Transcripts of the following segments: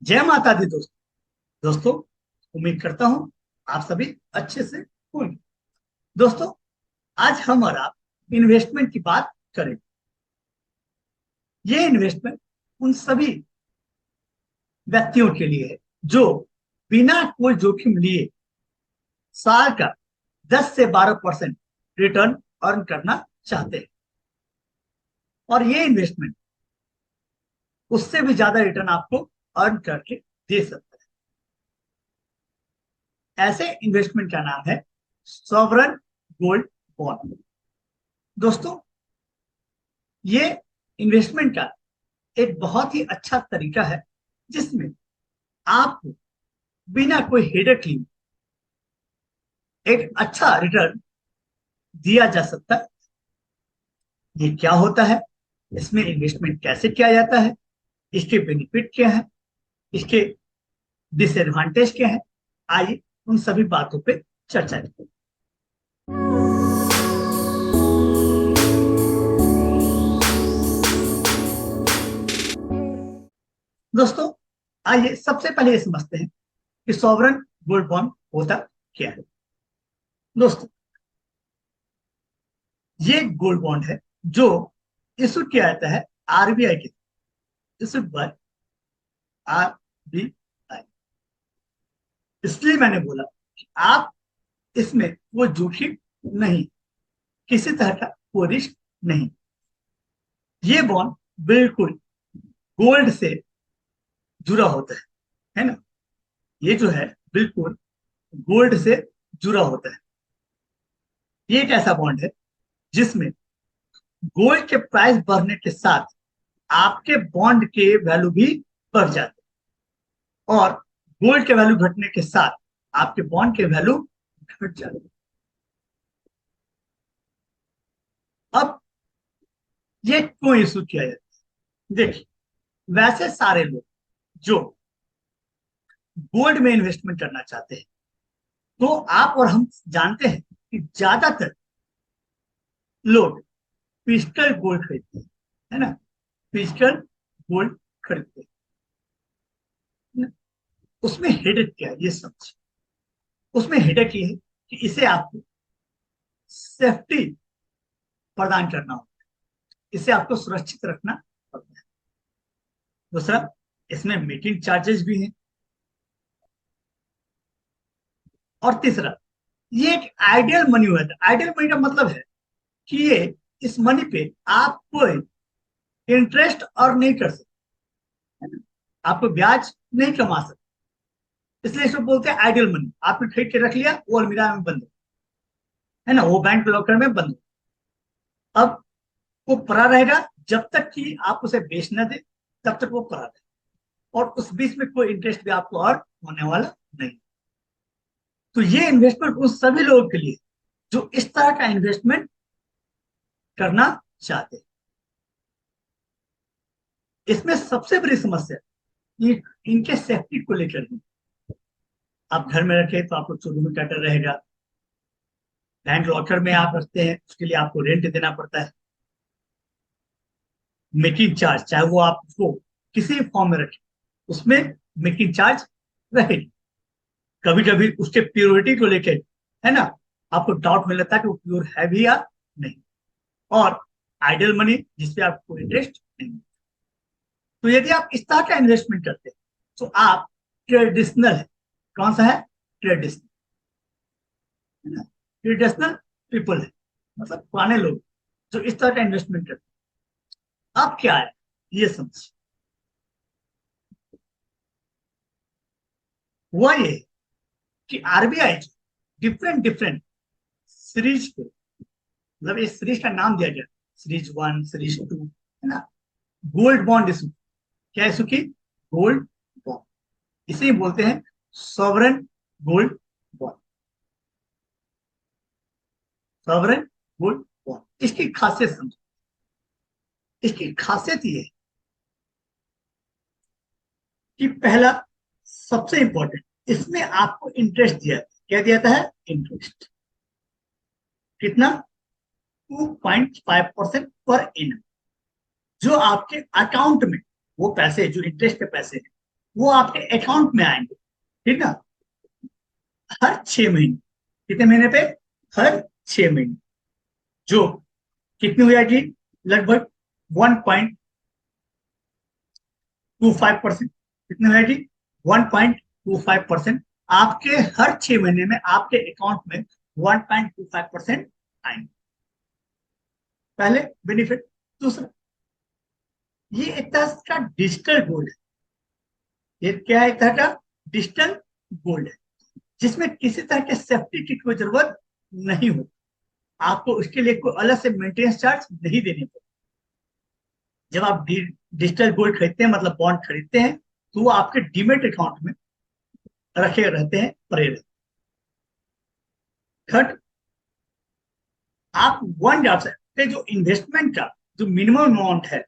जय माता दी दोस्तों, उम्मीद करता हूं आप सभी अच्छे से होंगे। दोस्तों, आज हम और आप इन्वेस्टमेंट की बात करेंगे। ये इन्वेस्टमेंट उन सभी व्यक्तियों के लिए है जो बिना कोई जोखिम लिए साल का 10 से 12% रिटर्न अर्न करना चाहते हैं। और ये इन्वेस्टमेंट उससे भी ज्यादा रिटर्न आपको अर्न करके दे सकता है। ऐसे इन्वेस्टमेंट का नाम है सॉवरन गोल्ड बॉन्ड। दोस्तों, ये इन्वेस्टमेंट का एक बहुत ही अच्छा तरीका है जिसमें आपको बिना कोई हेडेक लिए एक अच्छा रिटर्न दिया जा सकता है। ये क्या होता है, इसमें इन्वेस्टमेंट कैसे किया जाता है, इसके बेनिफिट क्या है, इसके डिसएडवांटेज क्या है, आइए उन सभी बातों पे चर्चा करते हैं। दोस्तों, आइए सबसे पहले ये समझते हैं कि सॉवरन गोल्ड बॉन्ड होता क्या है। दोस्तों, ये गोल्ड बॉन्ड है जो इशू किया जाता है आरबीआई के, इशू बाय आरबीआई। इसलिए मैंने बोला कि आप इसमें वो जोखिम नहीं, किसी तरह का कोई रिस्क नहीं। ये बॉन्ड बिल्कुल गोल्ड से जुड़ा होता है ना। ये जो है बिल्कुल गोल्ड से जुड़ा होता है। ये एक ऐसा बॉन्ड है जिसमें गोल्ड के प्राइस बढ़ने के साथ आपके बॉन्ड के वैल्यू भी बढ़ जाते हैं और गोल्ड के वैल्यू घटने के साथ आपके बॉन्ड के वैल्यू घट जाते हैं। अब ये क्यों इशू किया जाता है? देखिए, वैसे सारे लोग जो गोल्ड में इन्वेस्टमेंट करना चाहते हैं, तो आप और हम जानते हैं कि ज्यादातर लोग फिजिकल गोल्ड खरीदते हैं, है ना। फिजिकल गोल्ड खरीदते हैं। उसमें हेडेक क्या है ये समझ। उसमें हेडेक ये है कि इसे आपको सेफ्टी प्रदान करना होता है, इसे आपको सुरक्षित रखना पड़ता है। दूसरा, इसमें मेकिंग चार्जेस भी हैं। और तीसरा, ये एक आइडियल मनी हुआ था। आइडियल मनी का मतलब है कि ये इस मनी पे आप कोई इंटरेस्ट अर्न नहीं कर सकते, है ना? आपको ब्याज नहीं कमा सकते। इसलिए इसको बोलते हैं आइडियल मनी। आपने खरीद के रख लिया, वो अलमीरा में बंद है ना, वो बैंक लॉकर में बंद। अब वो पड़ा रहेगा जब तक कि आप उसे बेच न दे, तब तक वो पड़ा रहेगा। और उस बीच में कोई इंटरेस्ट भी आपको और होने वाला नहीं। तो ये इन्वेस्टमेंट उन सभी लोगों के लिए जो इस तरह का इन्वेस्टमेंट करना चाहते हैं। इसमें सबसे बड़ी समस्या ये इनके सेफ्टी को लेकर है। आप घर में रखे तो आपको चोरी में कटर रहेगा। बैंक लॉकर में आप रखते हैं, उसके लिए आपको रेंट देना पड़ता है। मेकिंग चार्ज, चाहे वो आप उसको किसी फॉर्म में रखें, उसमें मेकिंग चार्ज रहेगी। कभी कभी उसके प्योरिटी को लेकर, है ना, आपको डाउट मिल जाता है कि वो प्योर है भी या नहीं। और आइडियल मनी जिसपे आपको इंटरेस्ट नहीं। तो यदि आप इस तरह का इन्वेस्टमेंट करते हैं तो आप ट्रेडिशनल है। कौन सा है? ट्रेडिशनल, है ना। ट्रेडिशनल पीपल है, मतलब पुराने लोग जो इस तरह का इन्वेस्टमेंट करते हैं। अब क्या है ये समझ। हुआ ये कि आरबीआई डिफरेंट डिफरेंट सीरीज पे, मतलब इस सीरीज का नाम दिया गया, सीरीज 1, सीरीज 2, है ना, गोल्ड बॉन्ड इशू। क्या इशू की? Gold bond. इसे ही बोलते हैं sovereign gold bond. Sovereign gold bond, इसकी खासियत समझो। इसकी खासियत ये है कि पहला, सबसे इंपॉर्टेंट, इसमें आपको इंटरेस्ट दिया है। क्या दिया था? है इंटरेस्ट। कितना? 2.5% पर एनम, जो आपके अकाउंट में, वो पैसे जो इंटरेस्ट के पैसे हैं, वो आपके अकाउंट में आएंगे, ठीक ना, हर 6 महीने। कितने महीने पे? हर 6 महीने। जो कितनी हो जाएगी? लगभग 1.25%। कितनी हो जाएगी? 1.25%। आपके हर 6 महीने में आपके अकाउंट में 1.25% आएंगे, पहले बेनिफिट। दूसरा, ये एक तरह का डिजिटल गोल्ड है। ये क्या है? एक तरह का डिजिटल गोल्ड है, जिसमें किसी तरह के सेफ्टी की कोई जरूरत नहीं होती। आपको उसके लिए कोई अलग से मेंटेनेंस चार्ज नहीं देने पड़ते। जब आप डिजिटल गोल्ड खरीदते हैं, मतलब बॉन्ड खरीदते हैं, तो वो आपके डीमेट अकाउंट में रखे रहते हैं, पड़े रहते हैं। थर्ड, आप 1 ग्राम से जो इन्वेस्टमेंट का जो मिनिमम अमाउंट है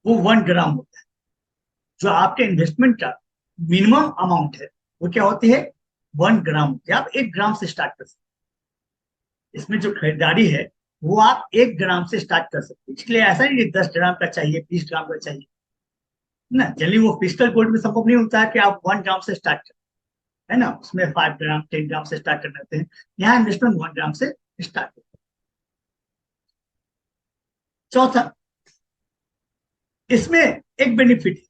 वो 1 ग्राम होता है। जो आपके इन्वेस्टमेंट का मिनिमम अमाउंट है वो क्या होती है? 1 ग्राम होती है। आप 1 ग्राम से स्टार्ट कर सकते हैं। इसमें जो खरीदारी है वो आप 1 ग्राम से स्टार्ट कर सकते हैं। इसलिए ऐसा नहीं कि 10 ग्राम का चाहिए, 20 ग्राम का चाहिए ना। जनरली वो फिजिकल गोल्ड में संभव नहीं होता है कि आप 1 ग्राम से स्टार्ट करें, है ना। उसमें 5 ग्राम 10 ग्राम से स्टार्ट करने होते हैं। यहाँ इन्वेस्टमेंट 1 ग्राम से स्टार्ट होता है। चौथा, इसमें एक बेनिफिट है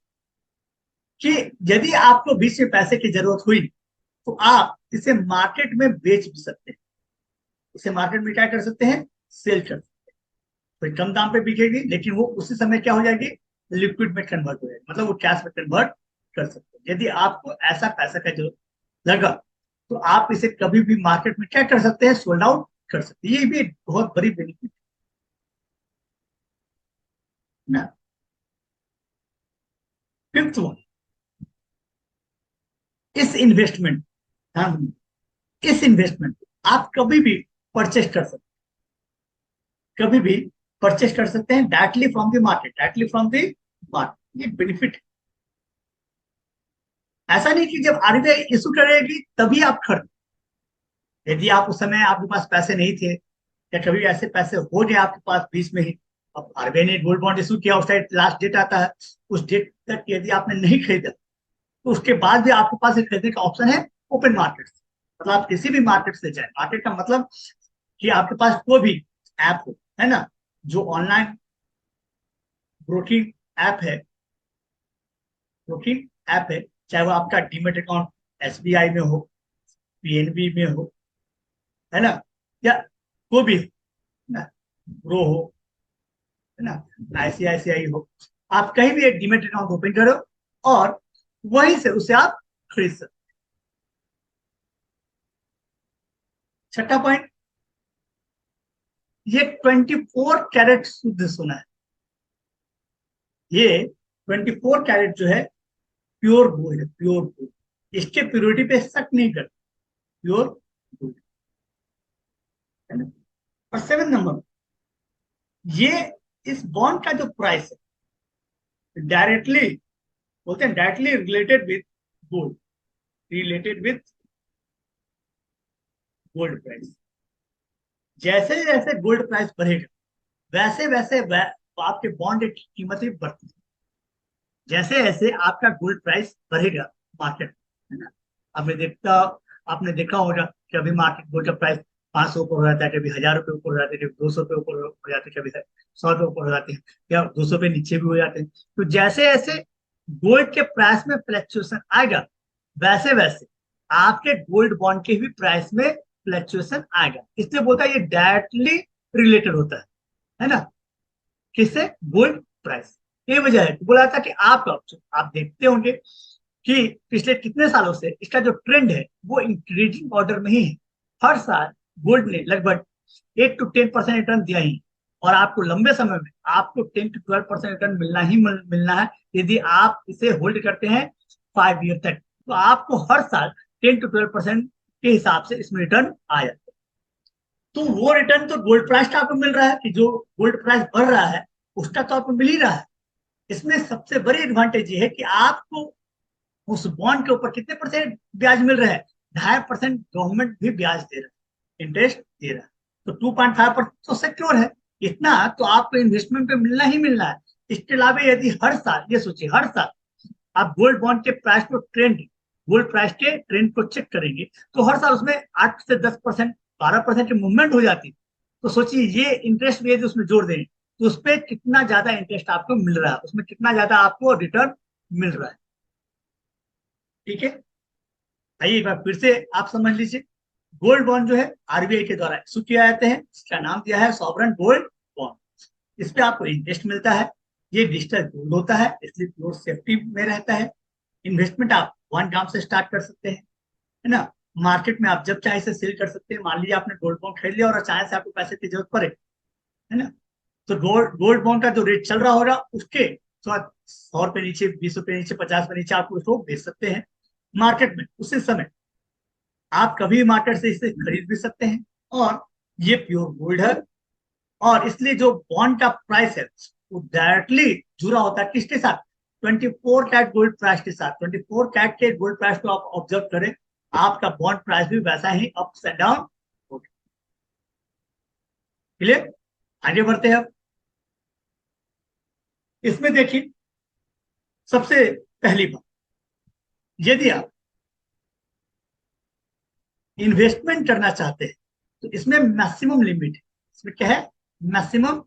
कि यदि आपको बीच में पैसे की जरूरत हुई तो आप इसे मार्केट में बेच भी सकते हैं। इसे मार्केट में क्या कर सकते हैं? सेल कर सकते हैं। कोई कम दाम पे बिकेगी, लेकिन वो उसी समय क्या हो जाएगी? लिक्विड में कन्वर्ट हो जाएगी, मतलब वो कैश में कन्वर्ट कर सकते हैं। यदि आपको ऐसा पैसा का जरूरत लगा तो आप इसे कभी भी मार्केट में क्या कर सकते हैं? सोल्ड आउट कर सकते हैं। ये भी एक बहुत बड़ी बेनिफिट है ना। फिफ्थ वन, इस इन्वेस्टमेंट, हाँ, इस इन्वेस्टमेंट आप कभी भी परचेस कर सकते हैं, कभी भी परचेस कर सकते हैं directly from the market, directly from the market. ये बेनिफिट है। ऐसा नहीं कि जब आरबीआई इशू करेगी तभी आप खरीद। यदि आप उस समय आपके पास पैसे नहीं थे, या कभी ऐसे पैसे हो गए आपके पास बीच में ही, अब आरबीआई ने गोल्ड बॉन्ड इशू किया, उस टाइम लास्ट डेट आता है, उस डेट तक यदि आपने नहीं खरीदा तो उसके बाद भी आपके पास एक खरीदने का ऑप्शन है ओपन मार्केट से। मतलब आप किसी भी मार्केट से जाए, मार्केट का मतलब कि आपके पास कोई भी ऐप हो, है ना, जो ऑनलाइन ब्रोकिंग ऐप है, ब्रोकिंग ऐप है, चाहे वो आपका डीमेट अकाउंट एसबीआई में हो, पीएनबी में हो, है ना, या कोई भी, है ना, ग्रो हो, है ना, आईसीआईसीआई हो, आप कहीं भी एक डीमेट अकाउंट ओपन करो और वहीं से उसे आप खरीद सकते। छठा पॉइंट, ये 24 कैरेट शुद्ध सोना है। ये 24 कैरेट जो है प्योर गोल्ड है, प्योर गोल्ड। इसके प्योरिटी पे शक नहीं करते, प्योर गोल्ड, है ना। और 7 नंबर, ये इस बॉन्ड का जो प्राइस है डायरेक्टली, बोलते हैं directly related with gold, related with gold price. जैसे जैसे गोल्ड प्राइस बढ़ेगा वैसे वैसे आपके बॉन्ड की कीमतें बढ़ती है। जैसे जैसे आपका गोल्ड प्राइस बढ़ेगा मार्केट, है ना। आपने देखा होगा कि अभी मार्केट गोल्ड का प्राइस 500 ऊपर हो जाता है, कभी 1000 रुपये ऊपर हो जाते हैं, कभी 200 रुपये ऊपर हो जाते हैं, कभी 100 रुपये ऊपर हो जाते हैं, या 200 रुपये नीचे भी हो जाते हैं। तो जैसे जैसे गोल्ड के प्राइस में फ्लक्चुएशन आएगा वैसे वैसे आपके गोल्ड बॉन्ड के भी प्राइस में फ्लक्चुएशन आएगा। इसलिए बोलता है ये डायरेक्टली रिलेटेड होता है ना, किससे? Gold price. ये वजह है बोला था कि आप देखते होंगे कि पिछले कितने सालों से इसका जो ट्रेंड है वो इंक्रीजिंग ऑर्डर में ही है। हर साल गोल्ड ने लगभग 8 to 10% रिटर्न दिया ही, और आपको लंबे समय में आपको 10 to 12% रिटर्न मिलना ही मिलना है यदि आप इसे होल्ड करते हैं 5 ईयर तक। तो आपको हर साल 10 to 12% के हिसाब से इसमें रिटर्न आया। तो वो रिटर्न तो गोल्ड प्राइस का आपको मिल रहा है कि जो गोल्ड प्राइस बढ़ रहा है उसका तो आपको मिल ही रहा है। इसमें सबसे बड़ी एडवांटेज ये है कि आपको उस बॉन्ड के ऊपर कितने परसेंट ब्याज मिल रहा है? 2.5% गवर्नमेंट भी ब्याज दे रहा है, इंटरेस्ट दे रहा है। तो 2.5% तो सिक्योर है। इतना तो आपको इन्वेस्टमेंट पे मिलना ही मिलना है। इसके अलावा यदि हर साल, ये सोचिए, हर साल आप गोल्ड बॉन्ड के प्राइस को गोल्ड प्राइस के ट्रेंड को चेक करेंगे तो हर साल उसमें 8 से 10%, 12% की मूवमेंट हो जाती है। तो सोचिए ये इंटरेस्ट भी उसमें जोड़ दें तो उस पर कितना ज्यादा इंटरेस्ट आपको मिल रहा है, उसमें कितना ज्यादा आपको रिटर्न मिल रहा है। ठीक है, आइए एक बार फिर से आप समझ लीजिए। गोल्ड बॉन्ड जो है आरबीआई के द्वारा इशू किया जाते हैं, इसका नाम दिया है सॉवरेन गोल्ड बॉन्ड। इस पे आपको इंटरेस्ट मिलता है, ये डिजिटल गोल्ड होता है इसलिए प्योर सेफ्टी में रहता है। इन्वेस्टमेंट आप 1 ग्राम से स्टार्ट कर सकते हैं, है ना। मार्केट में आप जब चाहे इसे सेल कर सकते हैं। मान लीजिए आपने गोल्ड बॉन्ड खरीद लिया और अचानक से आपको पैसे की जरूरत पड़े, है ना, तो गोल्ड बॉन्ड का जो रेट चल रहा होगा उसके थोड़ा 100 रुपए नीचे, 20 रुपए नीचे, 50 रुपए नीचे आप उसको बेच सकते हैं मार्केट में उसी समय। आप कभी मार्केट से इसे खरीद भी सकते हैं और ये प्योर गोल्ड है। और इसलिए जो बॉन्ड का प्राइस है वो डायरेक्टली जुड़ा होता है किसके साथ, 24 कैरेट गोल्ड प्राइस के साथ। 24 कैरेट के गोल्ड प्राइस को आप ऑब्जर्व करें, आपका बॉन्ड प्राइस भी वैसा ही अप्स एंड डाउन होगा। क्लियर, आगे बढ़ते हैं अब। इसमें देखिए सबसे पहली बात, यदि आप इन्वेस्टमेंट करना चाहते हैं तो इसमें मैक्सिमम लिमिट है। इसमें क्या है, मैक्सिमम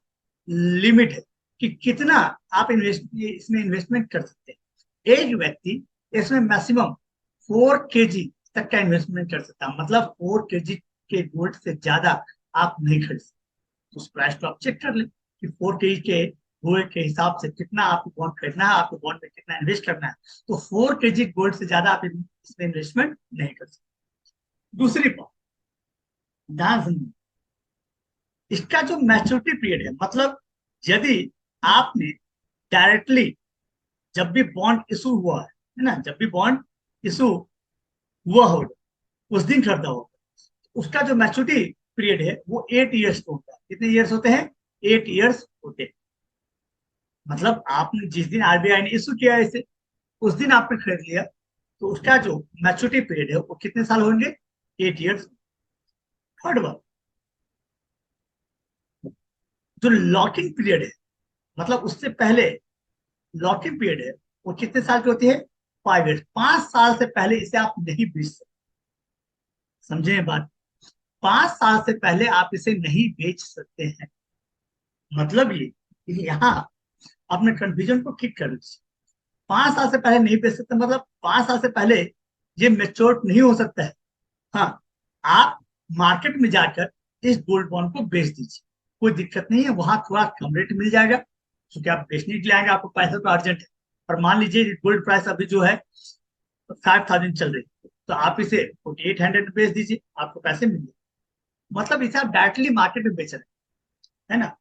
लिमिट है कि कितना आप इसमें इन्वेस्टमेंट कर सकते हैं। एक व्यक्ति इसमें मैक्सिमम 4 kg तक का इन्वेस्टमेंट कर सकता है, मतलब 4 kg के गोल्ड से ज्यादा आप नहीं खरीद सकते। तो उस प्राइस को आप चेक कर लें कि 4 kg के गोल्ड के हिसाब से कितना आपको बॉन्ड खरीदना है, आपको बॉन्ड में कितना इन्वेस्ट करना है। तो 4 kg गोल्ड से ज्यादा आप इसमें इन्वेस्टमेंट नहीं कर सकते। दूसरी बात, ध्यान सुनिए, इसका जो मैच्योरिटी पीरियड है, मतलब यदि आपने डायरेक्टली जब भी बॉन्ड इशू हुआ है ना, जब भी बॉन्ड इशू हुआ होगा उस दिन खरीदा होगा, उसका जो मैच्योरिटी पीरियड है वो 8 ईयर्स होता है। कितने ईयर्स होते हैं, 8 ईयर्स होते हैं। मतलब आपने जिस दिन आरबीआई ने इशू किया है इसे, उस दिन आपने खरीद लिया तो उसका जो मैच्योरिटी पीरियड है वो कितने साल होंगे, 8 ईयर्स। थर्ड बात, जो लॉकिंग पीरियड है, मतलब उससे पहले लॉकिंग पीरियड है वो कितने साल की होती है, 5 ईयर्स। 5 साल से पहले इसे आप नहीं बेच सकते। समझे ये बात, 5 साल से पहले आप इसे नहीं बेच सकते हैं। मतलब ये कि यहाँ आपने कंफ्यूजन को ठीक कर लीजिए। 5 साल से पहले नहीं बेच सकते मतलब 5 साल से पहले ये मेच्योर नहीं हो सकता है। हाँ, आप मार्केट में जाकर इस गोल्ड बॉन्ड को बेच दीजिए, कोई दिक्कत नहीं है, वहां थोड़ा कम रेट मिल जाएगा क्योंकि आप बेचने के लिए आएंगे, आपको पैसे तो अर्जेंट है। और मान लीजिए गोल्ड प्राइस अभी जो है 5,000 चल रही है तो आप इसे 4,800 में बेच दीजिए, आपको पैसे मिल जाए। मतलब इसे आप डायरेक्टली मार्केट में बेच रहे हैं, है ना।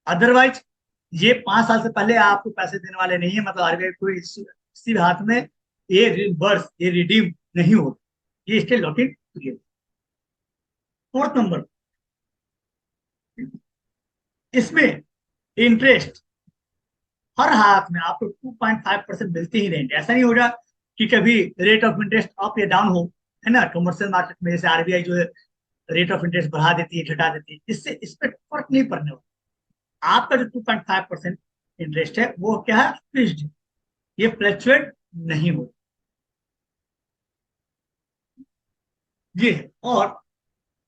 अदरवाइज ये 5 साल से पहले आपको पैसे देने वाले नहीं है, मतलब आरबीआई कोई किसी भी हाथ में ये रिवर्स ये रिडीम नहीं होगा, ये इसके लॉकिंग पीरियड। फोर्थ नंबर, इसमें इंटरेस्ट हर हाथ में आपको 2.5% मिलते ही रहेंगे। ऐसा नहीं होगा कि कभी रेट ऑफ इंटरेस्ट अप या डाउन हो, है ना। कमर्शियल मार्केट में जैसे आरबीआई जो है रेट ऑफ इंटरेस्ट बढ़ा देती है, घटा देती है, इससे इस पर फर्क नहीं पड़ने वाला। आपका जो 2.5% इंटरेस्ट है वो क्या है, फिक्स्ड, ये फ्लक्चुएट नहीं हो। ये है। और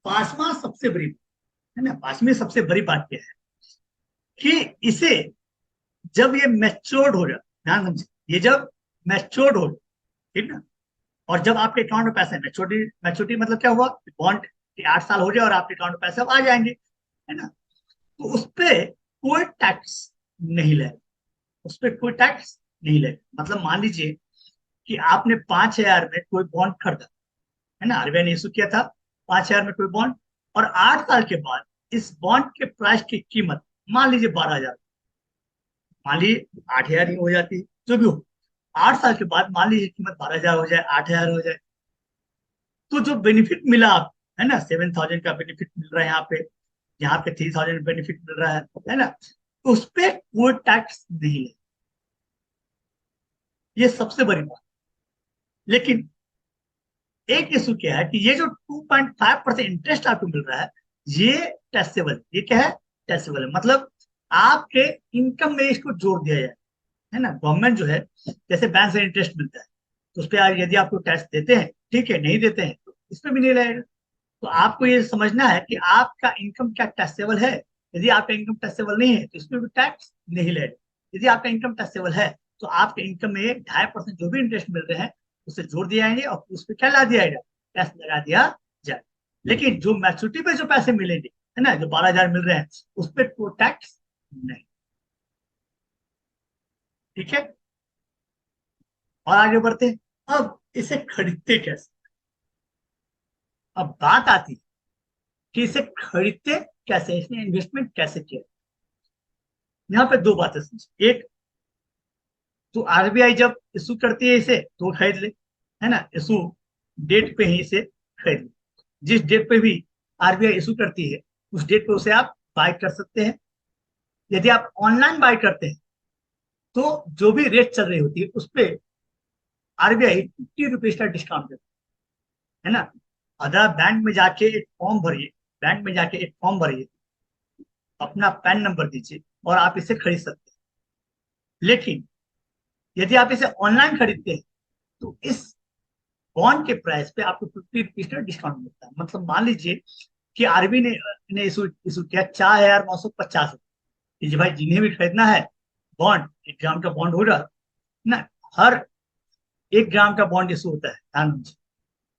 पांचवा सबसे बड़ी, है ना, पांचवी सबसे बड़ी बात क्या है कि इसे जब ये मैच्योर्ड हो जाए, ध्यान समझे, ये जब मैच्योर्ड हो जाए, ठीक ना, और जब आपके अकाउंट में पैसे, मैच्योरिटी मैच्योरिटी मतलब क्या हुआ, बॉन्ड के 8 साल हो जाए और आपके अकाउंट में पैसे अब आ जाएंगे, है ना, तो उस पर कोई टैक्स नहीं लगेगा। उस पर कोई टैक्स नहीं लगेगा। मतलब मान लीजिए कि आपने 5,000 में कोई बॉन्ड खरीदा, है ना, आरबीआई ने इशू किया था 5,000 में कोई बॉन्ड, और 8 साल के बाद इस बॉन्ड के प्राइस की कीमत मान लीजिए 12,000, मान लीजिए 8,000 ही हो जाती है, जो भी हो। 8 साल के बाद मान लीजिए कीमत 12,000 हो जाए, 8,000 हो जाए, तो जो बेनिफिट मिला आप, है ना, 7,000 का बेनिफिट मिल रहा है यहाँ पे 3,000 बेनिफिट मिल रहा है ना, तो उस पर कोई टैक्स नहीं है। ये सबसे बड़ी बात। लेकिन एक इशू क्या है कि ये जो 2.5% इंटरेस्ट आपको मिल रहा है ये टैक्सेबल, ये क्या है, टैक्सेबल है। मतलब आपके इनकम में इसको जोड़ दिया जाए, है ना। गवर्नमेंट जो है, जैसे बैंक से इंटरेस्ट मिलता है, तो उस पर यदि आपको टैक्स देते हैं, ठीक है, नहीं देते हैं तो इस पर भी नहीं लगेगा। तो आपको ये समझना है कि आपका इनकम क्या टैक्सेबल है। यदि आपका इनकम टैक्सेबल नहीं है तो इसमें भी टैक्स नहीं लगेगा। यदि आपका इनकम टैक्सेबल है तो आपके इनकम में 2.5% जो भी इंटरेस्ट मिल रहे हैं उसे जोड़ दिया जाएंगे और उस पर क्या ला दिया जाएगा, टैक्स लगा दिया जाए। लेकिन जो मैच्योरिटी पे जो पैसे मिलेंगे, है ना, जो 12,000 मिल रहे हैं, उस पर कोई टैक्स नहीं। ठीक है, और आगे बढ़ते हैं। अब इसे खरीदते कैसे। अब बात आती है कि इसे खरीदते कैसे, इसमें इन्वेस्टमेंट कैसे किया। यहाँ पे दो बातें समझ। एक तो आरबीआई जब इशू करती है इसे तो खरीद ले, है ना, इशू डेट पे ही इसे खरीद ले। जिस डेट पे भी आरबीआई इशू करती है उस डेट पे उसे आप बाय कर सकते हैं। यदि आप ऑनलाइन बाय करते हैं तो जो भी रेट चल रही होती है उस पर आरबीआई 50 रुपीज का डिस्काउंट देता है ना। अगर आप बैंक में जाके एक फॉर्म भरिए, बैंक में जाके एक फॉर्म भरिए, अपना पैन नंबर दीजिए और आप इसे खरीद सकते हैं। लेकिन यदि आप इसे ऑनलाइन खरीदते हैं तो इस बॉन्ड के प्राइस पे आपको 50 रुपीज का डिस्काउंट मिलता है। मतलब मान लीजिए कि आरबी ने इशू इशू किया 4,950 रुपये। जी भाई, जिन्हें भी खरीदना है बॉन्ड, 1 ग्राम का बॉन्ड होगा ना, हर 1 ग्राम का बॉन्ड इशू होता है, ध्यान दीजिए।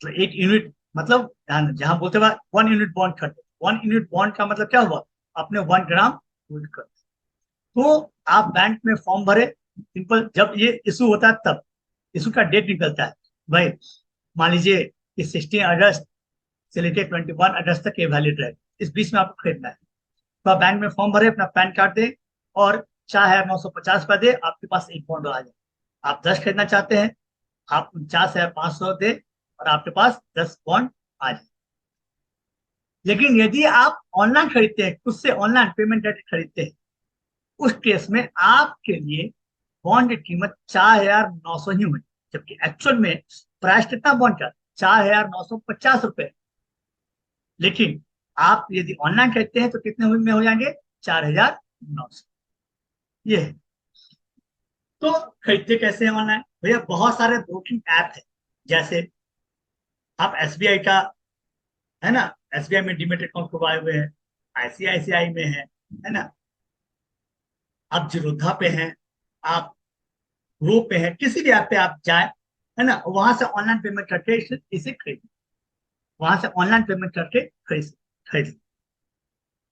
तो 1 यूनिट, मतलब ध्यान, जहां बोलते हैं 1 यूनिट बॉन्ड खरीदो, 1 यूनिट बॉन्ड का मतलब क्या हुआ, आपने 1 ग्राम होल्ड कर। तो आप बैंक में फॉर्म भरे, सिंपल, जब ये इशू होता है तब इशू का डेट निकलता है भाई। मान लीजिए कि 16 अगस्त से लेकर 21 अगस्त तक ये वैलिड रहेगा, इस बीच में आपको खरीदना है। तो आप बैंक में फॉर्म भरे, अपना पैन कार्ड दे और 4,950 रुपया दे, आपके पास एक बॉन्ड आ जाए। आप 10 खरीदना चाहते हैं, आप 49,500 दे और आपके पास 10 बॉन्ड आ जाए। लेकिन यदि आप ऑनलाइन खरीदते हैं, खुद से ऑनलाइन पेमेंट करके खरीदते हैं, उस केस में आपके लिए बॉन्ड की कीमत 4,900 ही हुई, जबकि एक्चुअल में प्राइस कितना बॉन्ड का, 4,950 रुपए। लेकिन आप यदि ऑनलाइन खरीदते हैं तो कितने में हो जाएंगे, 4,900। ये है। तो खरीदते कैसे हैं ऑनलाइन भैया, बहुत सारे ब्रोकिंग ऐप है। जैसे आप एसबीआई का, है ना, एसबीआई में डीमेट अकाउंट खुलवाए हुए हैं, आईसीआईसीआई में है ना, आप जीरोधा पे हैं, आप ग्रो पे हैं, किसी भी ऐप पे आप जाए, है ना, वहां से ऑनलाइन पेमेंट करके इसे खरीद, वहां से ऑनलाइन पेमेंट करके खरीद खरीद।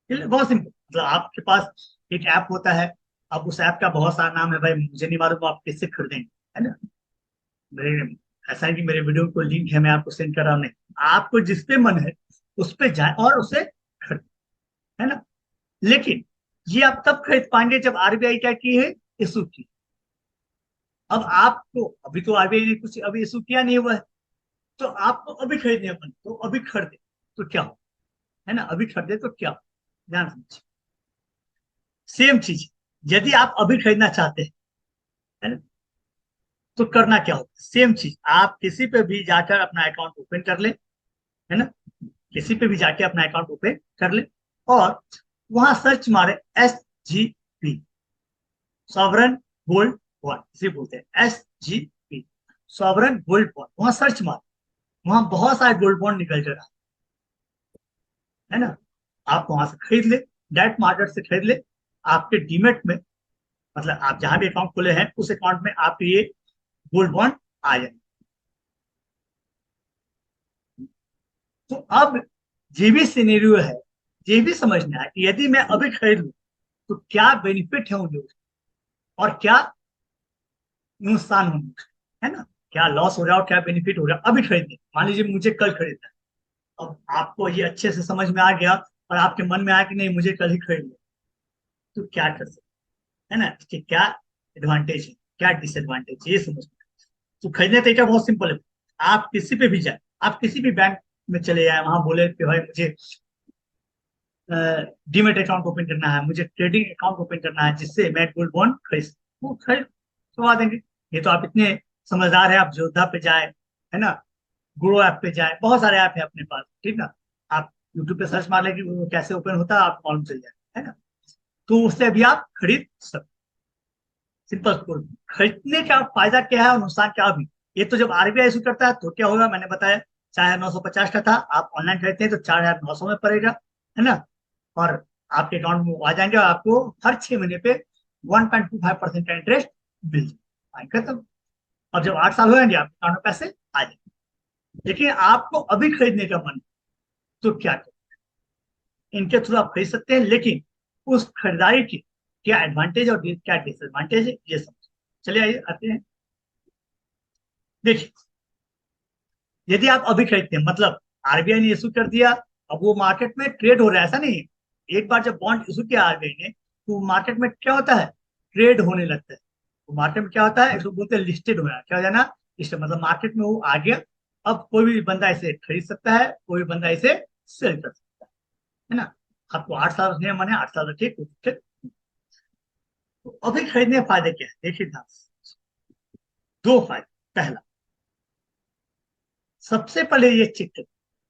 बहुत सिंपल, मतलब आपके पास एक ऐप होता है। अब उस ऐप का बहुत सारा नाम है भाई, मुझे नहीं मालूम आप किससे खरीदेंगे, है ना। मेरे, ऐसा है कि मेरे वीडियो को लिंक है, मैं आपको सेंड कर रहा हूँ, नहीं, आपको जिस पे मन है उस पे जाए और उसे खरीद, है ना। लेकिन ये आप तब खरीद पाएंगे जब आरबीआई क्या की है, इशू की। अब आपको अभी तो आरबीआई ने कुछ अभी इशू किया नहीं हुआ है, तो आपको अभी खरीदने मन तो अभी खरीदे तो क्या हो, है ना, अभी खरीदे तो क्या हो, ध्यान समझिए। सेम चीज, यदि आप अभी खरीदना चाहते हैं, है ना, तो करना क्या होगा, सेम चीज, आप किसी पे भी जाकर अपना अकाउंट ओपन कर ले, है ना, किसी पे भी जाके अपना अकाउंट ओपन कर ले और वहां सर्च मारे SGP, सॉवरन गोल्ड बॉन्ड, इसे बोलते हैं SGP, सॉवरन गोल्ड बॉन्ड। वहां सर्च मार, वहां बहुत सारे गोल्ड बॉन्ड निकल कर, है ना, आप वहां से खरीद ले, डायरेक्ट मार्केट से खरीद ले। आपके डीमेट में, मतलब आप जहां भी अकाउंट खोले हैं उस अकाउंट में आपके ये गोल्ड बॉन्ड आ जाए। तो अब ये भी सिनेरियो है, ये भी समझना है कि यदि मैं अभी खरीद लूं तो क्या बेनिफिट है मुझे और क्या नुकसान होंगे, है ना, क्या लॉस हो रहा है और क्या बेनिफिट हो रहा है अभी खरीदने। मान लीजिए मुझे कल खरीदना है, अब आपको ये अच्छे से समझ में आ गया और आपके मन में आया कि नहीं मुझे कल ही खरीदना, तो क्या कर सकते, है ना, कि क्या एडवांटेज है, क्या डिसएडवांटेज, ये समझ। तो खरीदने का तरीका बहुत सिंपल है। आप किसी पे भी जाए, आप किसी भी बैंक में चले जाए, वहां बोले कि भाई मुझे डीमेट अकाउंट ओपन करना है, मुझे ट्रेडिंग अकाउंट ओपन करना है जिससे मैं गोल्ड बॉन्ड खरीद सकूं, वो खरीद करवा देंगे। ये तो आप इतने समझदार है, आप जोधा पे जाए, है ना, गुरु ऐप पे जाए, बहुत सारे ऐप है अपने पास, ठीक ना। आप यूट्यूब पे सर्च मार लेंगे वो कैसे ओपन होता है, आपको मालूम चल जाएगा, है ना। तो उससे भी आप खरीद सकते। Simple school. खरीदने का फायदा क्या है और नुकसान क्या भी। ये तो जब आरबीआई इशू करता है तो क्या होगा, मैंने बताया 4,950 का था, आप ऑनलाइन खरीदते हैं तो 4,900 में पड़ेगा, है ना। और आपके अकाउंट में वो आ जाएंगे और आपको हर 6 महीने पे 1.25% का इंटरेस्ट मिल जाएगा, खत्म। और जब 8 साल हो जाएंगे आपके अकाउंट में पैसे आ जाएंगे। लेकिन आपको अभी खरीदने का मन है, तो क्या करें। इनके थ्रू आप खरीद सकते हैं, लेकिन उस खरीदारी की क्या एडवांटेज और क्या डिसएडवांटेज है ये समझ। चलिए आइए आते हैं। देखिए, यदि आप अभी खरीदते हैं मतलब आरबीआई ने इशू कर दिया, अब वो मार्केट में ट्रेड हो रहा है, ऐसा नहीं है। एक बार जब बॉन्ड इशू किया आरबीआई ने, तो मार्केट में क्या होता है, ट्रेड होने लगता है। तो मार्केट में क्या होता है, इसको बोलते हैं लिस्टेड होना। क्या हो जाना, लिस्टेड मतलब मार्केट में वो आ गया। अब कोई भी बंदा इसे खरीद सकता है, कोई भी बंदा इसे सेल कर सकता है ना। आपको 8 साल रखने हैं, माने 8 साल रखिए, कोई दिक्कत नहीं। तो अभी खरीदने के फायदे क्या है, देखिए ध्यान से। दो फायदे। पहला, सबसे पहले ये चेक करें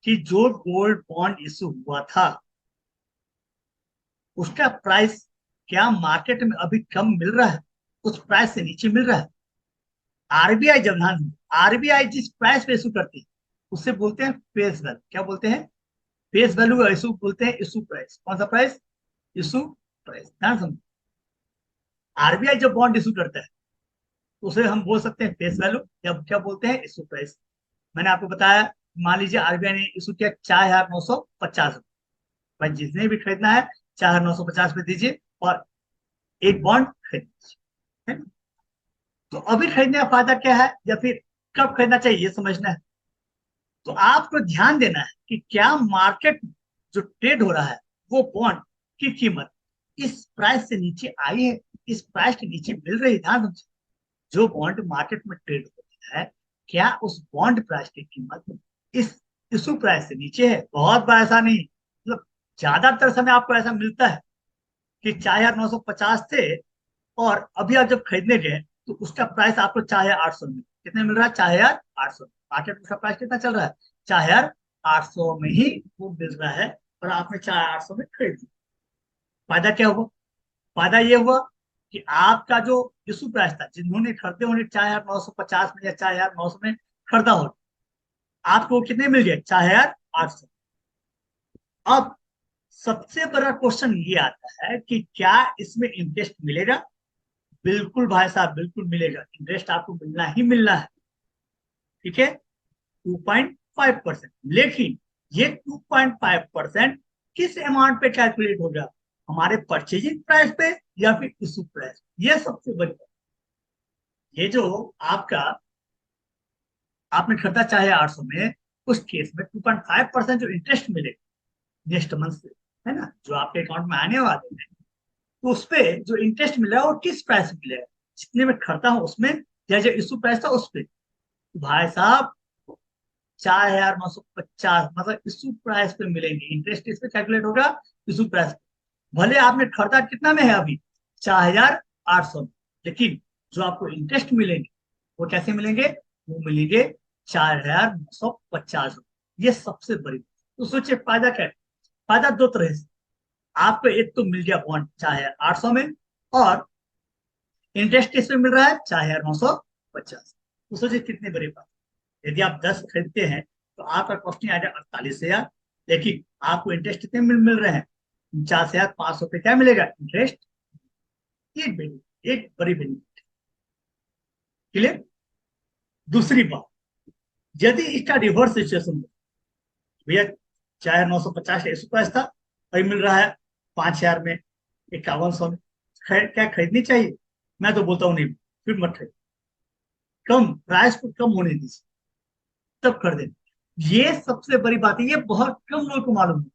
कि जो गोल्ड बॉन्ड इशू हुआ था उसका प्राइस क्या मार्केट में अभी कम मिल रहा है, उस प्राइस से नीचे मिल रहा है। आरबीआई जब ध्यान, आरबीआई जिस प्राइस पे इशू करती है उससे बोलते हैं फेस वैल्यू। क्या बोलते हैं, फेस वैल्यू। और इशू बोलते हैं इशू प्राइस। कौन सा प्राइस, इशू प्राइस। ध्यान समझो, आरबीआई जब बॉन्ड इशू करता है तो उसे हम बोल सकते हैं फेस वैल्यू, या क्या बोलते हैं, इशू प्राइस। मैंने आपको बताया, मान लीजिए आरबीआई ने इशू किया 4,950। भाई जिसने भी खरीदना है 4,950 में दीजिए और एक बॉन्ड खरीद लीजिए, है ना? तो अभी खरीदने का फायदा क्या है, या फिर कब खरीदना चाहिए ये समझना है। तो आपको ध्यान देना है कि क्या मार्केट में जो ट्रेड हो रहा है वो बॉन्ड की कीमत इस प्राइस से नीचे आई है, इस प्राइस के नीचे मिल रही है। ध्यान दीजिए, जो बॉन्ड मार्केट में ट्रेड होता है, क्या उस बॉन्ड प्राइस की कीमत इस इशू प्राइस से नीचे है। बहुत बार ऐसा नहीं, मतलब ज्यादातर समय आपको ऐसा मिलता है कि 4,950 थे और अभी आप जब खरीदने गए तो उसका प्राइस आपको 4,800 में, कितने मिल रहा है, 4,800। मार्केट में उसका प्राइस कितना चल रहा है, 4,800 में ही वो मिल रहा है, और आपने 4,800 में खरीद लिया। फायदा क्या हुआ, फायदा ये हुआ कि आपका जो इशू प्राइस था, जिन्होंने खरीदे उन्हें 4,950 में या 4,900 में खरीदा हो, आपको कितने मिल गए, 4,800। अब सबसे बड़ा क्वेश्चन ये आता है कि क्या इसमें इंटरेस्ट मिलेगा। बिल्कुल भाई साहब, बिल्कुल मिलेगा, इंटरेस्ट आपको मिलना ही मिलना है, ठीक है, 2.5%। लेकिन ये 2.5% किस अमाउंट पे कैलकुलेट होगा, हमारे परचेजिंग प्राइस पे या फिर इशू प्राइस। ये सबसे बड़ी बात। ये जो आपका आपने खरीदा चाहे 800 में, उस केस में 2.5% जो इंटरेस्ट मिलेगा नेक्स्ट मंथ से, है ना, जो आपके अकाउंट में आने वाले हैं, तो उस पे जो इंटरेस्ट मिलेगा वो किस प्राइस में मिलेगा, जितने में खरीदा हूं उसमें, या जो इशू प्राइस था उस पे। तो भाई साहब 4,950 मतलब इशू प्राइस पे मिलेंगे, इंटरेस्ट इस पे कैलकुलेट होगा इशू प्राइस। भले आपने खरीदा कितना में है अभी, 4,800 में, लेकिन जो आपको इंटरेस्ट मिलेंगे वो कैसे मिलेंगे, वो मिलेंगे 4,950। ये सबसे बड़ी बात। तो सोचिए फायदा क्या है। फायदा दो तरह से, आपको एक तो मिल गया बॉन्ड 4,800 में, और इंटरेस्ट किस पे मिल रहा है, 4,950। तो सोचिए कितनी बड़ी बात। यदि आप 10 खरीदते हैं तो आपका कॉस्टिंग आ जाए 48,000, लेकिन आपको इंटरेस्ट कितने मिल रहे हैं, 49,500 पे क्या मिलेगा, इंटरेस्ट। एक बेनिफिट, एक बड़ी बेनिफिट। क्लियर। दूसरी बात, यदि इसका रिवर्स सिचुएशन हो, भैया 4,950 इशू प्राइस था, अभी मिल रहा है 5,000 में, 5,100 में, क्या खरीदनी चाहिए। मैं तो बोलता हूँ नहीं, फिर मत खरीद, कम प्राइस को कम होने दीजिए, तब कर दे। ये सबसे बड़ी बात है, ये बहुत कम लोगों को मालूम है।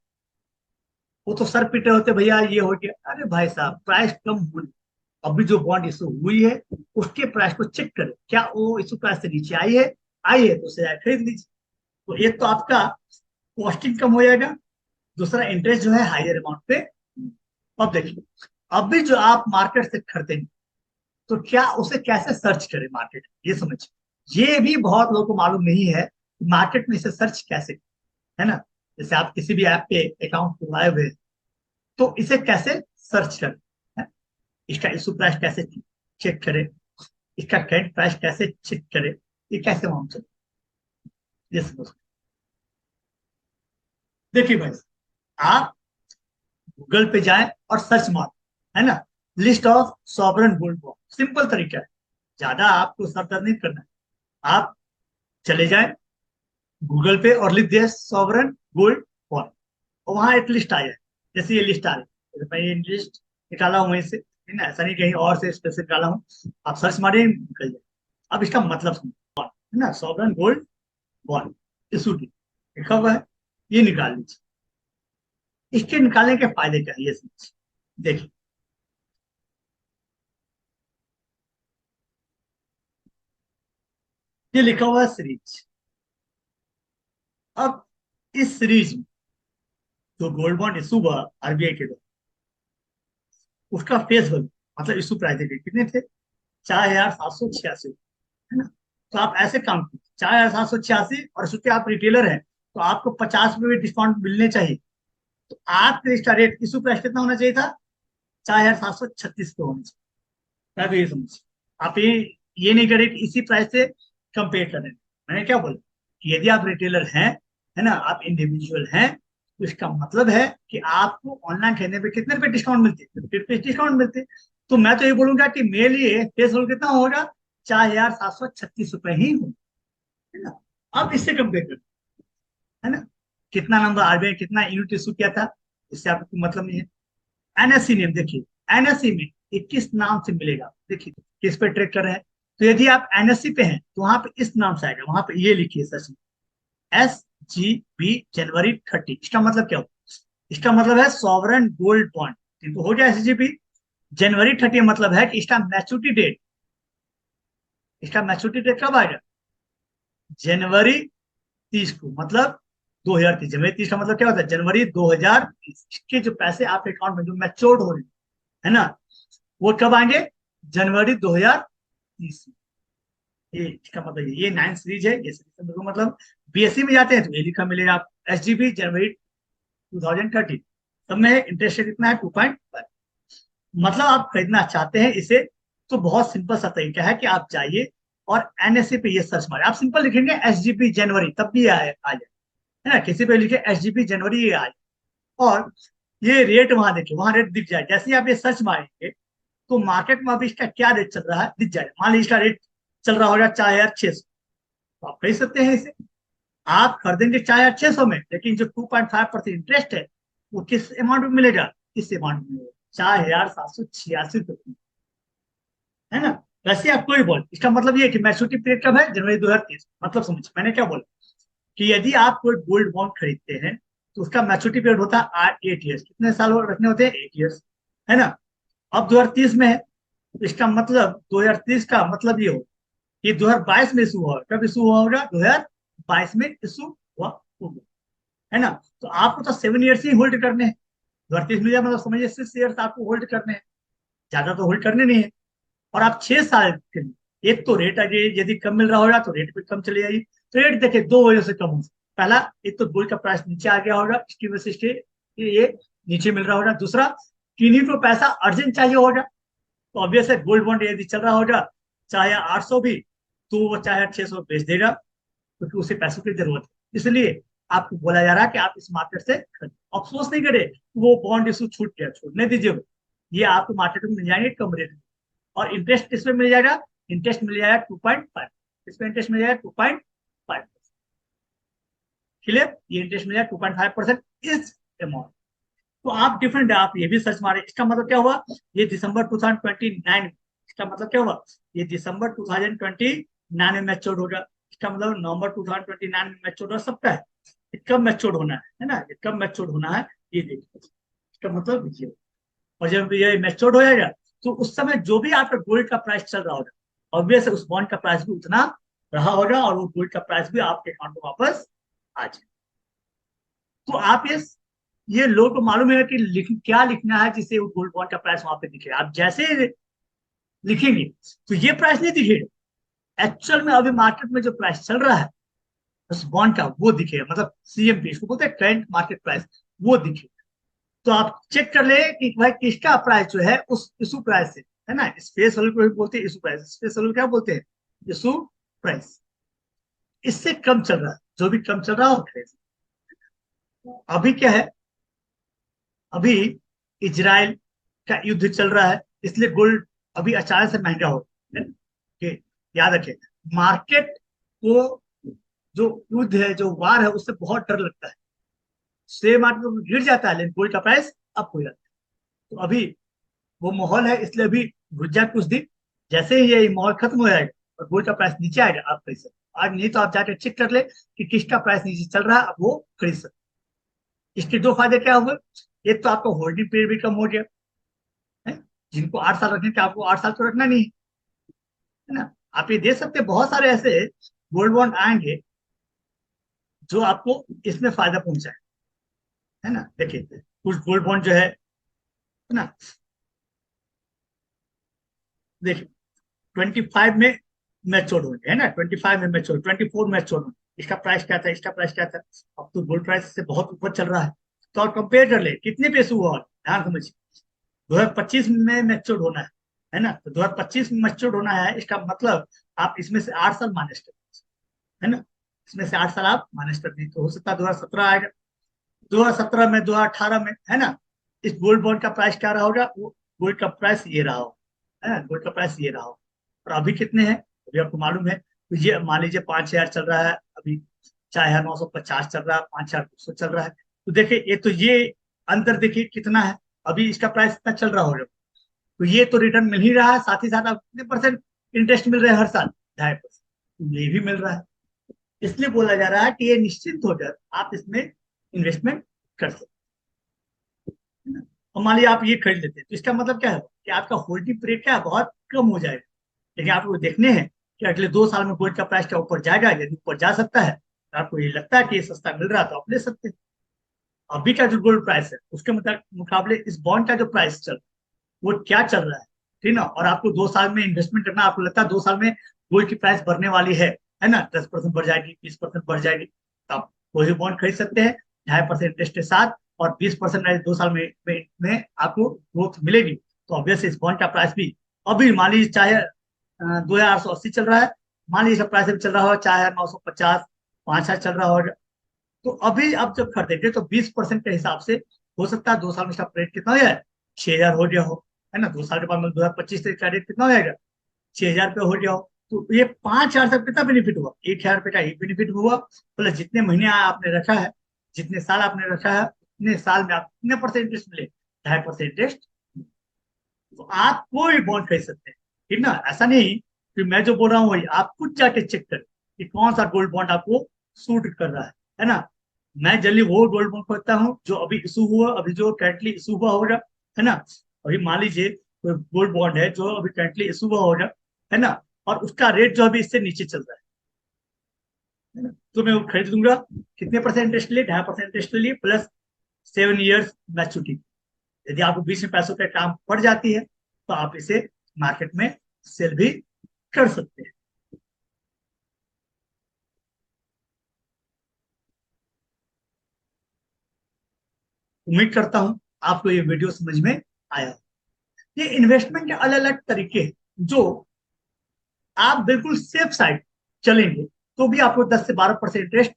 वो तो सर पीटे होते, भैया ये हो गया। अरे भाई साहब, प्राइस कम होने, अभी जो बॉन्ड इशू हुई है उसके प्राइस को चेक करें, क्या वो इशू प्राइस से नीचे आई है तो उसे खरीद लीजिए। तो एक तो आपका कॉस्टिंग कम हो जाएगा, दूसरा इंटरेस्ट जो है हायर अमाउंट पे। अब देखिए, अभी जो आप मार्केट से खरीदेंगे तो क्या उसे कैसे सर्च करें मार्केट, ये समझिए। ये भी बहुत लोगों को मालूम नहीं है मार्केट में इसे सर्च कैसे करें, है ना। जैसे आप किसी भी ऐप पे अकाउंट खुलवाए हुए हैं, तो इसे कैसे सर्च करें, है? इसका इशू प्राइस कैसे चेक, चेक करें, इसका करंट प्राइस कैसे चेक करें, ये कैसे मालूम चले, ये समझ। देखिए भाई, आप गूगल पे जाएं और सर्च मारें, है ना, list of sovereign gold bond, simple तरीका है, ज्यादा आपको सर दर्द नहीं करना है। आप चले जाएं गूगल पे और लिख दिया सॉवरेन गोल्ड बॉन्ड, और वहां एक लिस्ट आ जाए, जैसे ये लिस्ट आ रही है, तो मैं ये लिस्ट निकाला हूं वहीं से, है ना, ऐसा नहीं कहीं और से स्पेसिफिक निकाला हूँ। आप सर्च मारिए, निकल जाए। अब इसका मतलब समझो, है ना, सॉवरेन गोल्ड बॉन्ड इशू लिखा हुआ है, ये निकाल लीजिए। इसके निकालने के फायदे क्या है ये समझिए। देखिए, ये लिखा हुआ है सीरीज। अब इस सीरीज में जो गोल्ड बॉन्ड इशू हुआ आरबीआई के द्वारा, उसका फेस वैल्यू मतलब इशू प्राइस देखिए कितने थे, 4,786, है ना। तो आप ऐसे काम कीजिए, 4,786, और सोचिए आप रिटेलर हैं, तो आपको 50 रुपये डिस्काउंट मिलने चाहिए। तो आपके रजिस्टर रेट इशू प्राइस कितना होना चाहिए था, 4,736 पे होना चाहिए। मैं तो ये समझिए, आप ये नहीं करें कि इसी प्राइस से कंपेयर करें। मैंने क्या बोला कि यदि आप रिटेलर हैं, है ना, आप इंडिविजुअल हैं, तो इसका मतलब है कि आपको ऑनलाइन खरीदने पे कितने रुपए डिस्काउंट मिलते हैं, 50 डिस्काउंट मिलते हैं। तो मैं तो ये बोलूंगा कि मेरे लिए फेस वैल्यू कितना होगा, 4,736 रुपए ही हो, है ना। अब इससे कंपेयर करें, है ना, कितना नंबर आरबीआई कितना यूनिट इशू किया था, इससे आपको मतलब नहीं है। एनएससी नेम देखिए, एनएससी में 21 नाम से मिलेगा, देखिए किस पे ट्रेक कर रहे हैं। तो यदि आप एनएससी पे हैं तो वहां पे इस नाम से आएगा, वहां पे ये लिखिए सच में, SGB January 30। इसका मतलब क्या होगा, इसका मतलब है सॉवरेन गोल्ड बॉन्ड, तो हो गया SGB January 30, मतलब है कि इसका मैच्योरिटी डेट, इसका मैच्योरिटी डेट कब आएगा, January 30 को, मतलब 2030। January 30 का मतलब क्या होता है, January 2030। इसके जो पैसे आपके अकाउंट में जो मैच्योर्ड हो रहे हैं, है ना, वो कब आएंगे, January 2030। ये इसका मतलब ये 9 सीरीज है, ये सीरीज का मतलब बीएससी में जाते हैं तो ये लिखा मिलेगा आप, SGB January 2030। सब में इंटरेस्ट रेट कितना है, 2.5। मतलब आप खरीदना चाहते हैं इसे, तो बहुत सिंपल सा तरीका है कि आप जाइए और एनएससी पे ये सर्च मारे, आप सिंपल लिखेंगे SGB जनवरी, तब भी आ जाए, है ना, किसी पे लिखे SGB जनवरी, ये आ जाए। और ये रेट वहां देखिए, वहां रेट दिख जाए, जैसे ही आप ये सर्च मारेंगे तो मार्केट में अभी इसका क्या रेट चल रहा है दिख जाएगा। मान लीजिए इसका रेट चल रहा होगा 4,600, तो आप खरीद सकते हैं इसे। आप खरीदेंगे 4,600 में, लेकिन जो 2.5% इंटरेस्ट है वो किस अमाउंट में मिलेगा, किस अमाउंट में मिलेगा, 4,786 रुपये, है ना। वैसे आप कोई बोल, इसका मतलब ये है कि मैच्योरिटी पीरियड कब है, January 2030। मतलब समझ मैंने क्या बोला, कि यदि आप कोई गोल्ड बॉन्ड खरीदते हैं तो उसका मैच्योरिटी पीरियड होता है 8 ईयर्स, कितने साल रखने होते हैं, 8 ईयर्स, है ना। अब 2030 में है, तो इसका मतलब 2030 का मतलब ये हो, ये 2022 में इशू हुआ, कब इशू हुआ होगा, 2022 में इशू हुआ होगा, है ना। तो आपको तो 7 ईयर्स ही होल्ड करने हैं, 2030 में मतलब समझिए 6 ईयर्स आपको होल्ड करने हैं, ज्यादा तो होल्ड करने नहीं है। और आप 6 साल के लिए, एक तो रेट अगर यदि कम मिल रहा होगा तो रेट भी कम चली जाएगी। तो रेट देखिए दो वजह से कम हो सकता है, पहला, एक तो गोल्ड का प्राइस नीचे आ गया होगा, इसकी वजह से ये नीचे मिल रहा होगा। दूसरा, किन्हीं को पैसा अर्जेंट चाहिए होगा, तो ऑब्वियस है गोल्ड बॉन्ड यदि चल रहा होगा, चाहे 800 भी, तो वो चाहे 600 बेच देगा, क्योंकि उसे पैसों की जरूरत है। इसलिए आपको बोला जा रहा है कि आप इस मार्केट से खरीदें। अफसोस नहीं करें वो बॉन्ड इशू छूट गया, छूटने दीजिए वो, ये आपको मार्केट में मिल जाएंगे कम रेट में। और इंटरेस्ट किसमें मिल जाएगा, इंटरेस्ट मिल जाएगा 2.5, इसमें इंटरेस्ट मिल जाएगा 2.5। क्लियर, ये इंटरेस्ट मिल जाएगा 2.5% इस अमाउंट। तो आप डिफरेंट है, आप ये भी सर्च मारे, इसका मतलब क्या हुआ, ये दिसंबर 2029, इसका मतलब क्या हुआ, ये दिसंबर 2029 में मैच्योर होगा। इसका मतलब नवंबर 2029 में मैच्योर हो सकता है। ये कब मैच्योर होना है ना, ये कब मैच्योर होना है, ये देखिए, इसका मतलब ये। और जब ये मैच्योर हो जाएगा तो उस समय जो भी आपका गोल्ड का प्राइस चल रहा होगा, ऑब्वियस उस बॉन्ड का प्राइस भी उतना रहा होगा, और वो गोल्ड का प्राइस भी आपके अकाउंट में वापस आ जाए। तो आप ये लोगों को मालूम है कि क्या लिखना है जिससे वो गोल्ड बॉन्ड का प्राइस वहां पे दिखे। आप जैसे लिखेंगे तो ये प्राइस नहीं दिखेगा, एक्चुअल में अभी मार्केट में जो प्राइस चल रहा है उस बॉन्ड का वो दिखेगा, मतलब CMP, इसको बोलते हैं करंट मार्केट प्राइस, वो दिखेगा। तो आप चेक कर ले कि भाई किसका प्राइस जो है उस इशू प्राइस से है ना। स्पेस वैल्यू को भी बोलते हैं इशू प्राइस, स्पेस वैल्यू क्या बोलते हैं, इशू प्राइस। इससे कम चल रहा है, जो भी कम चल रहा है खरीद। अभी क्या है, अभी इजराइल का युद्ध चल रहा है, इसलिए गोल्ड अभी अचानक से महंगा हो गया है। कि याद रखें, मार्केट को जो युद्ध है, जो वार है, उससे बहुत डर लगता है। शेयर मार्केट में गिर जाता है, लेकिन गोल्ड का प्राइस अप हो जाता है। तो अभी वो माहौल है, इसलिए अभी रुक जाए कुछ दिन। जैसे ही ये माहौल खत्म हो जाएगा और गोल्ड का प्राइस नीचे आएगा, आप खरीद सकते हैं। आज नहीं तो आप जाकर चेक कर ले कि किसका प्राइस नीचे चल रहा है, आप वो खरीद सकते हैं। इसके दो फायदे क्या हुए, एक तो आपका होल्डिंग पीरियड भी कम हो गया है। जिनको 8 साल रखने थे, आपको 8 साल तो रखना नहीं है ना। आप ये देख सकते हैं, बहुत सारे ऐसे गोल्ड बॉन्ड आएंगे जो आपको इसमें फायदा पहुंचाए, है ना। देखिए, कुछ गोल्ड बॉन्ड जो है ना, देखिए 25 में मैच्योर होंगे, है ना, 25 में मैच्योर, 24 मैच्योर होंगे। इसका प्राइस क्या था, इसका प्राइस क्या था। अब तो गोल्ड प्राइस से बहुत ऊपर चल रहा है। तो आप कंपेयर कर ले कितने पैसे हुआ, ध्यान समझिए। 2025 में मैच्योर होना है ना। तो 2025 में मैच्योर होना है, इसका मतलब आप इसमें से 8 साल माइनस कर, है ना। इसमें से 8 साल आप माइनस कर दी, तो हो सकता है 2017 आएगा, 2017 में, 2018 में, है ना। इस गोल्ड बॉन्ड का प्राइस क्या रहा होगा, वो गोल्ड का प्राइस ये रहा हो, है ना, गोल्ड का प्राइस ये रहा हो। और अभी कितने हैं, अभी आपको मालूम है। तो ये मान लीजिए 5,000 चल रहा है अभी, 4,950 चल रहा है, 5,200 चल रहा है। तो देखिए, ये तो ये अंतर देखिए कितना है। अभी इसका प्राइस इतना चल रहा होगा, तो ये तो रिटर्न मिल ही रहा है, साथ ही साथ आप कितने परसेंट इंटरेस्ट मिल रहे हैं हर साल, 2.5%। तो ये भी मिल रहा है। इसलिए बोला जा रहा है कि ये निश्चिंत होकर आप इसमें इन्वेस्टमेंट कर सकते हैं। और मान लीजिए आप ये खरीद लेते हैं, तो इसका मतलब क्या है कि आपका होल्डिंग पीरियड क्या है, बहुत कम हो जाएगा। लेकिन आपको देखने हैं कि अगले 2 साल में गोल्ड का प्राइस क्या ऊपर जाएगा। यदि ऊपर जा सकता है, तो आपको ये लगता है कि ये सस्ता मिल रहा है, तो आप ले सकते हैं। अभी का जो गोल्ड प्राइस है, उसके मुकाबले इस बॉन्ड का जो प्राइस चल रहा है, वो क्या चल रहा है, ठीक ना। और आपको 2 साल में इन्वेस्टमेंट करना, आपको लगता है 2 साल में गोल्ड की प्राइस बढ़ने वाली है ना, 10% बढ़ जाएगी, 20% बढ़ जाएगी, तो आप कोई बॉन्ड खरीद सकते हैं 2.5% इंटरेस्ट के साथ। और 20% 2 साल में आपको ग्रोथ मिलेगी। तो ऑब्वियस इस बॉन्ड का प्राइस भी अभी मान लीजिए, चाहे 2,880 चल रहा है, मान लीजिए इसका प्राइस भी चल रहा होगा 4,950, 5,000 चल रहा होगा। तो अभी आप जब खरीदेंगे तो 20% के हिसाब से हो सकता है 2 साल में इसका रेट कितना हो जाए, 6,000 हो गया हो, है ना। 2 साल के बाद में 2025 से इसका रेट कितना हो जाएगा, 6,000 रुपये हो गया हो। तो ये 5,000 से कितना बेनिफिट हुआ, 1,000 रुपये का एक बेनिफिट हुआ। प्लस जितने महीने आपने रखा है, जितने साल आपने रखा है, उतने साल में आप कितने परसेंट इंटरेस्ट मिले, 2.5% इंटरेस्ट। तो आप कोई बॉन्ड खरीद सकते हैं, ठीक ना। ऐसा नहीं कि मैं जो बोल रहा हूँ वही, आप खुद जाके चेक करें कि कौन सा गोल्ड बॉन्ड आपको सूट कर रहा है ना। मैं जनरली वो गोल्ड बॉन्ड खोजता हूँ जो अभी इशू हुआ, अभी जो करंटली इशू हुआ होगा, है ना। अभी मान लीजिए कोई गोल्ड बॉन्ड है जो अभी करंटली इशू हुआ होगा, है ना, और उसका रेट जो अभी इससे नीचे चल रहा है ना, तो मैं वो खरीद लूंगा। कितने परसेंट इंटरेस्ट लिए, 2.5% इंटरेस्ट लिए, प्लस 7 ईयर्स मैच्योरिटी। यदि आपको 20 में पैसों का काम पड़ जाती है, तो आप इसे मार्केट में सेल भी कर सकते हैं। उम्मीद करता हूं आपको ये वीडियो समझ में आया। ये इन्वेस्टमेंट के अलग अलग तरीके हैं, जो आप बिल्कुल सेफ साइड चलेंगे तो भी आपको 10 से 12% इंटरेस्ट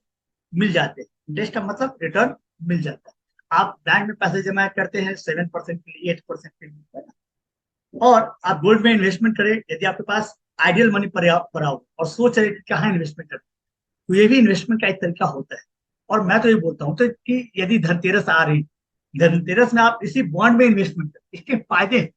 मिल जाते हैं। इंटरेस्ट का मतलब रिटर्न मिल जाता है। आप बैंक में पैसे जमा करते हैं 7% के लिए, 8% के लिए, है ना? और आप गोल्ड में इन्वेस्टमेंट करें, यदि आपके पास आइडियल मनी पड़ा हो और सोच रहे कि कहाँ इन्वेस्टमेंट करें, तो ये भी इन्वेस्टमेंट का एक तरीका होता है। और मैं तो ये बोलता हूँ तो कि यदि धनतेरस आ रही, धनतेरस में आप इसी बॉन्ड में इन्वेस्टमेंट करें, इसके फायदे हैं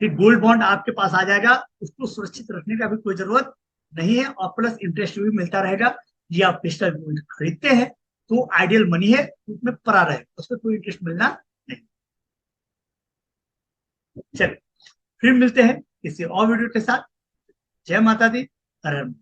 कि गोल्ड बॉन्ड आपके पास आ जाएगा, उसको सुरक्षित रखने का भी कोई जरूरत नहीं है, और प्लस इंटरेस्ट भी मिलता रहेगा। ये आप डिजिटल गोल्ड खरीदते हैं तो आइडियल मनी है, उसमें पड़ा रहेगा, उसमें कोई इंटरेस्ट मिलना नहीं। चलिए, फिर मिलते हैं किसी और वीडियो के साथ। जय माता दी, हर हर महादेव।